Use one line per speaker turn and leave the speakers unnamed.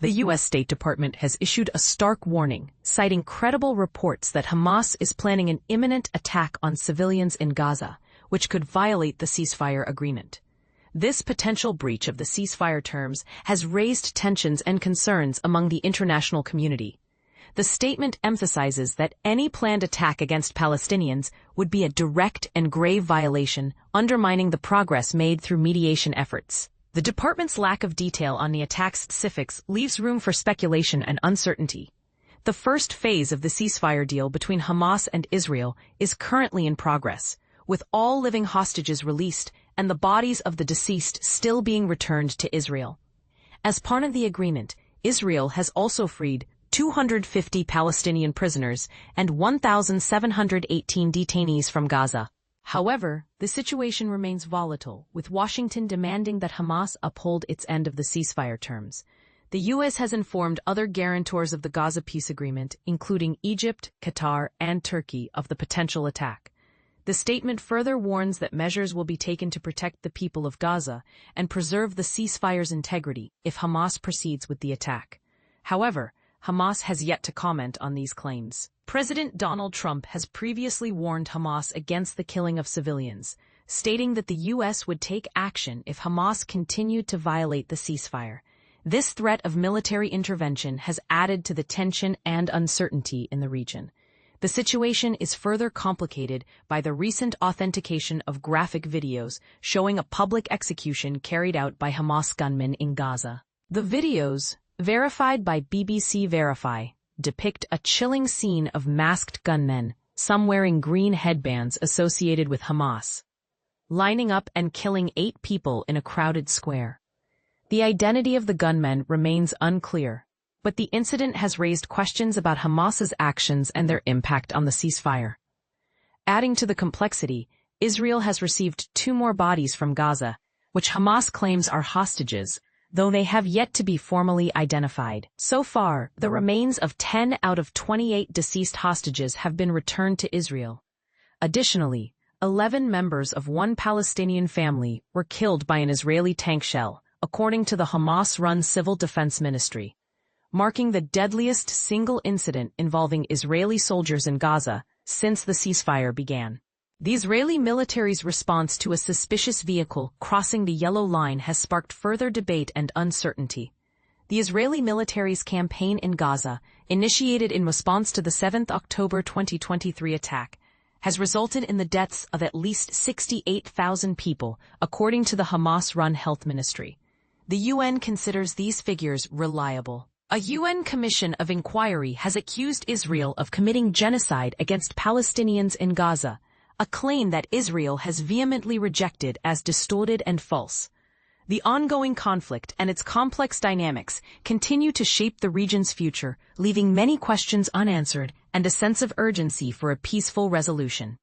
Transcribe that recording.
The U.S. State Department has issued a stark warning, citing credible reports that Hamas is planning an imminent attack on civilians in Gaza, which could violate the ceasefire agreement. This potential breach of the ceasefire terms has raised tensions and concerns among the international community. The statement emphasizes that any planned attack against Palestinians would be a direct and grave violation, undermining the progress made through mediation efforts. The department's lack of detail on the attack's specifics leaves room for speculation and uncertainty. The first phase of the ceasefire deal between Hamas and Israel is currently in progress, with all living hostages released and the bodies of the deceased still being returned to Israel. As part of the agreement, Israel has also freed 250 Palestinian prisoners and 1,718 detainees from Gaza. However, the situation remains volatile, with Washington demanding that Hamas uphold its end of the ceasefire terms. The U.S. has informed other guarantors of the Gaza peace agreement, including Egypt, Qatar, and Turkey, of the potential attack. The statement further warns that measures will be taken to protect the people of Gaza and preserve the ceasefire's integrity if Hamas proceeds with the attack. However, Hamas has yet to comment on these claims. President Donald Trump has previously warned Hamas against the killing of civilians, stating that the U.S. would take action if Hamas continued to violate the ceasefire. This threat of military intervention has added to the tension and uncertainty in the region. The situation is further complicated by the recent authentication of graphic videos showing a public execution carried out by Hamas gunmen in Gaza. The videos, verified by BBC Verify, depict a chilling scene of masked gunmen, some wearing green headbands associated with Hamas, lining up and killing 8 people in a crowded square. The identity of the gunmen remains unclear, but the incident has raised questions about Hamas's actions and their impact on the ceasefire. Adding to the complexity, Israel has received 2 more bodies from Gaza, which Hamas claims are hostages, though they have yet to be formally identified. So far, the remains of 10 out of 28 deceased hostages have been returned to Israel. Additionally, 11 members of one Palestinian family were killed by an Israeli tank shell, according to the Hamas-run Civil Defense Ministry, marking the deadliest single incident involving Israeli soldiers in Gaza since the ceasefire began. The Israeli military's response to a suspicious vehicle crossing the yellow line has sparked further debate and uncertainty. The Israeli military's campaign in Gaza, initiated in response to the 7 October 2023 attack, has resulted in the deaths of at least 68,000 people, according to the Hamas-run health ministry. The UN considers these figures reliable. A UN commission of inquiry has accused Israel of committing genocide against Palestinians in Gaza, a claim that Israel has vehemently rejected as distorted and false. The ongoing conflict and its complex dynamics continue to shape the region's future, leaving many questions unanswered and a sense of urgency for a peaceful resolution.